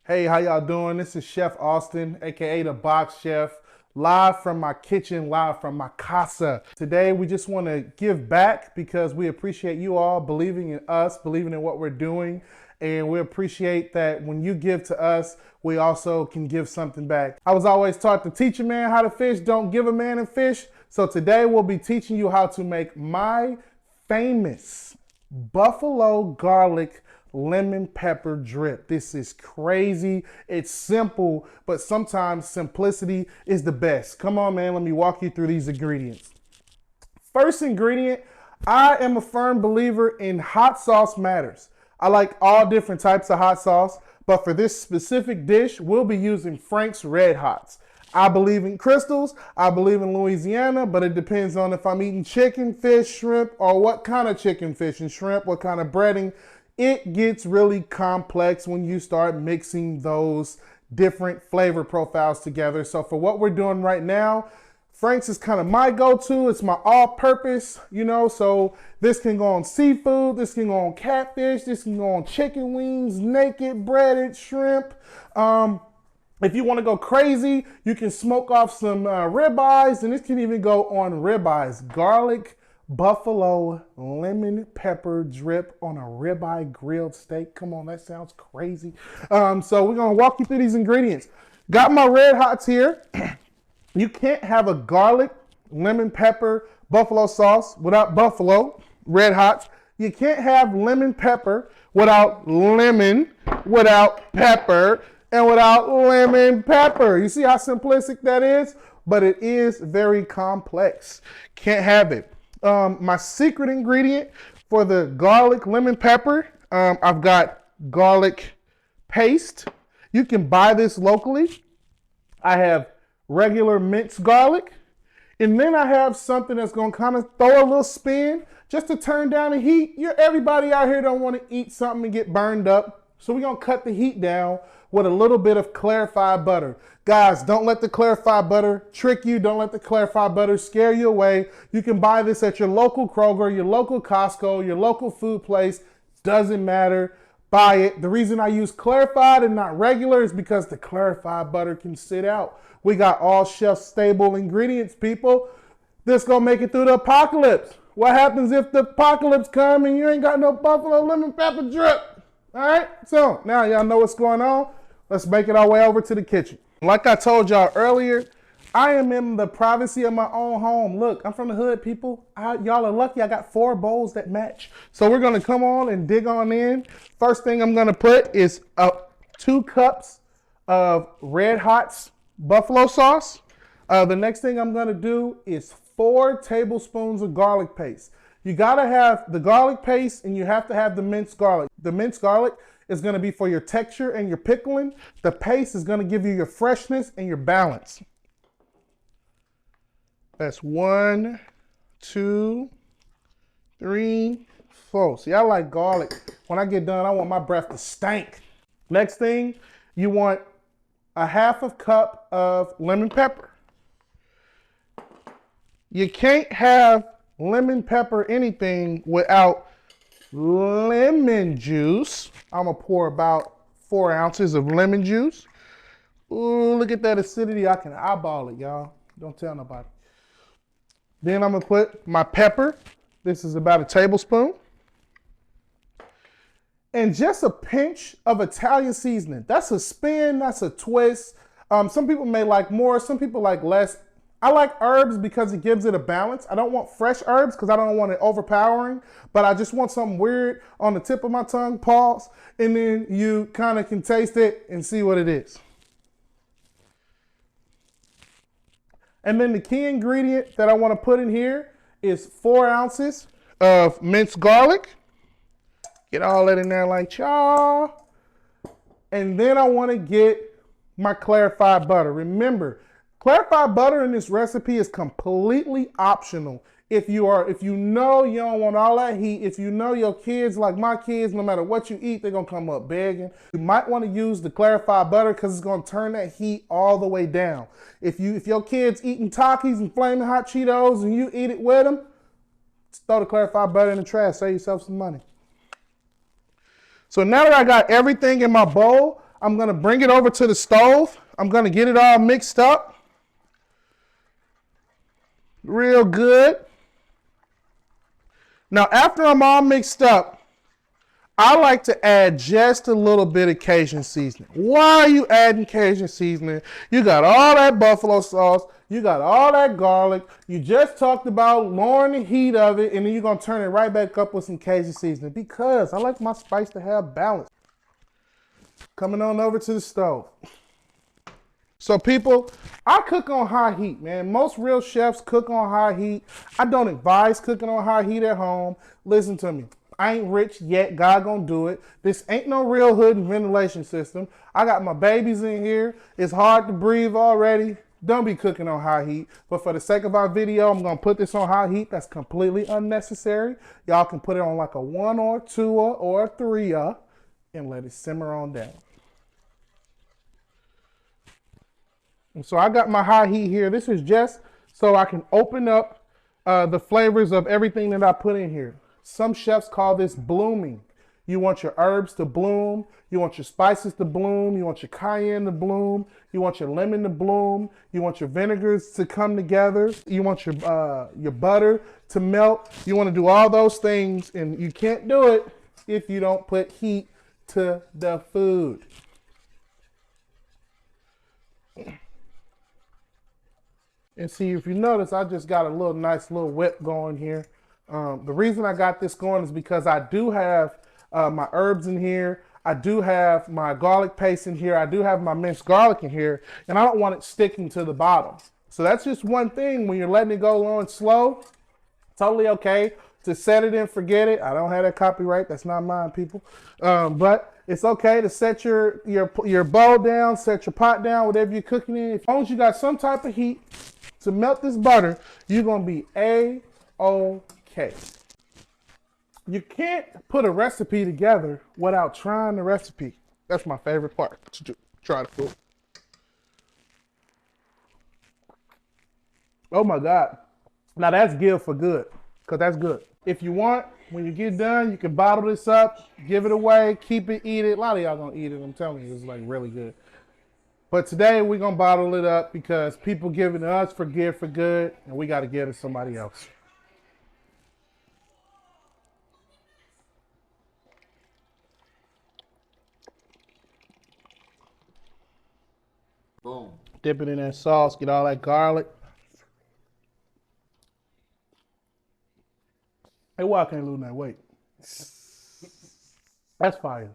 Hey, how y'all doing? This is Chef Austin, aka the Box Chef, live from my kitchen, live from my casa. Today, we just want to give back because we appreciate you all believing in us, believing in what we're doing, and we appreciate that when you give to us, we also can give something back. I was always taught to teach a man how to fish, don't give a man a fish. So today, we'll be teaching you how to make my famous buffalo garlic lemon pepper drip. This is crazy. It's simple, but sometimes simplicity is the best. Come on, man. Let me walk you through these ingredients. First ingredient, I am a firm believer in hot sauce matters. I like all different types of hot sauce, but for this specific dish, we'll be using Frank's Red Hots. I believe in crystals, I believe in Louisiana, but it depends on if I'm eating chicken, fish, shrimp, or what kind of chicken, fish, and shrimp, what kind of breading. It gets really complex when you start mixing those different flavor profiles together. So for what we're doing right now, Frank's is kind of my go-to. It's my all-purpose, so this can go on seafood, this can go on catfish, this can go on chicken wings, naked, breaded, shrimp. If you want to go crazy, you can smoke off some ribeyes, and this can even go on ribeyes. Garlic buffalo lemon pepper drip on a ribeye grilled steak. Come on, that sounds crazy. So we're going to walk you through these ingredients. Got my Red Hots here. You can't have a garlic lemon pepper buffalo sauce without buffalo Red Hots. You can't have lemon pepper without lemon, without pepper, and without lemon pepper. You see how simplistic that is? But it is very complex. Can't have it. My secret ingredient for the garlic lemon pepper, I've got garlic paste. You can buy this locally. I have regular minced garlic. And then I have something that's going to kind of throw a little spin just to turn down the heat. Everybody out here don't want to eat something and get burned up. So we're going to cut the heat down with a little bit of clarified butter. Guys, don't let the clarified butter trick you. Don't let the clarified butter scare you away. You can buy this at your local Kroger, your local Costco, your local food place. Doesn't matter. Buy it. The reason I use clarified and not regular is because the clarified butter can sit out. We got all shelf stable ingredients, people. This gonna make it through the apocalypse. What happens if the apocalypse come and you ain't got no buffalo lemon pepper drip? All right, so now y'all know what's going on. Let's make it our way over to the kitchen. Like I told y'all earlier, I am in the privacy of my own home. Look, I'm from the hood, people. Y'all are lucky I got 4 bowls that match. So we're gonna come on and dig on in. First thing I'm gonna put is 2 cups of Red Hots buffalo sauce. The next thing I'm gonna do is 4 tablespoons of garlic paste. You gotta have the garlic paste and you have to have the minced garlic. The minced garlic is gonna be for your texture and your pickling. The paste is gonna give you your freshness and your balance. That's 1, 2, 3, 4. See, I like garlic. When I get done, I want my breath to stink. Next thing, you want a 1/2 cup of lemon pepper. You can't have lemon pepper anything without lemon juice. I'm gonna pour about 4 ounces of lemon juice. Ooh, look at that acidity. I can eyeball it, y'all. Don't tell nobody. Then I'm gonna put my pepper. This is about a tablespoon. And just a pinch of Italian seasoning. That's a spin, that's a twist. Some people may like more, some people like less. I like herbs because it gives it a balance. I don't want fresh herbs because I don't want it overpowering, but I just want something weird on the tip of my tongue, pause, and then you kind of can taste it and see what it is. And then the key ingredient that I want to put in here is 4 ounces of minced garlic. Get all that in there like y'all. And then I want to get my clarified butter. Remember, clarified butter in this recipe is completely optional. If you know you don't want all that heat, if you know your kids, like my kids, no matter what you eat, they're gonna come up begging. You might want to use the clarified butter because it's gonna turn that heat all the way down. If your kids eating Takis and flaming hot Cheetos and you eat it with them, just throw the clarified butter in the trash, save yourself some money. So now that I got everything in my bowl, I'm gonna bring it over to the stove. I'm gonna get it all mixed up. Real good. Now, after I'm all mixed up, I like to add just a little bit of Cajun seasoning. Why are you adding Cajun seasoning? You got all that buffalo sauce. You got all that garlic. You just talked about lowering the heat of it, and then you're going to turn it right back up with some Cajun seasoning because I like my spice to have balance. Coming on over to the stove. So people, I cook on high heat, man. Most real chefs cook on high heat. I don't advise cooking on high heat at home. Listen to me. I ain't rich yet. God gonna do it. This ain't no real hood and ventilation system. I got my babies in here. It's hard to breathe already. Don't be cooking on high heat. But for the sake of our video, I'm gonna put this on high heat. That's completely unnecessary. Y'all can put it on like a 1 or 2 or a 3 and let it simmer on down. And so I got my high heat here. This is just so I can open up the flavors of everything that I put in here. Some chefs call this blooming. You want your herbs to bloom. You want your spices to bloom. You want your cayenne to bloom. You want your lemon to bloom. You want your vinegars to come together. You want your butter to melt. You want to do all those things, and you can't do it if you don't put heat to the food. And see, if you notice, I just got a nice little whip going here. The reason I got this going is because I do have my herbs in here. I do have my garlic paste in here. I do have my minced garlic in here, and I don't want it sticking to the bottom. So that's just one thing. When you're letting it go low and slow, totally okay to set it and forget it. I don't have that copyright. That's not mine, people. But it's okay to set your bowl down, set your pot down, whatever you're cooking in. As long as you got some type of heat to melt this butter, you're gonna be A-OK. You can't put a recipe together without trying the recipe. That's my favorite part, to do. Try the food. Oh my God. Now that's give for good, because that's good. If you want, when you get done, you can bottle this up, give it away, keep it, eat it. A lot of y'all gonna eat it, I'm telling you, it's like really good. But today we're gonna bottle it up because people giving to us for give for good, and we gotta give to somebody else. Boom. Dip it in that sauce, get all that garlic. Hey, why I can't lose that weight? That's fire.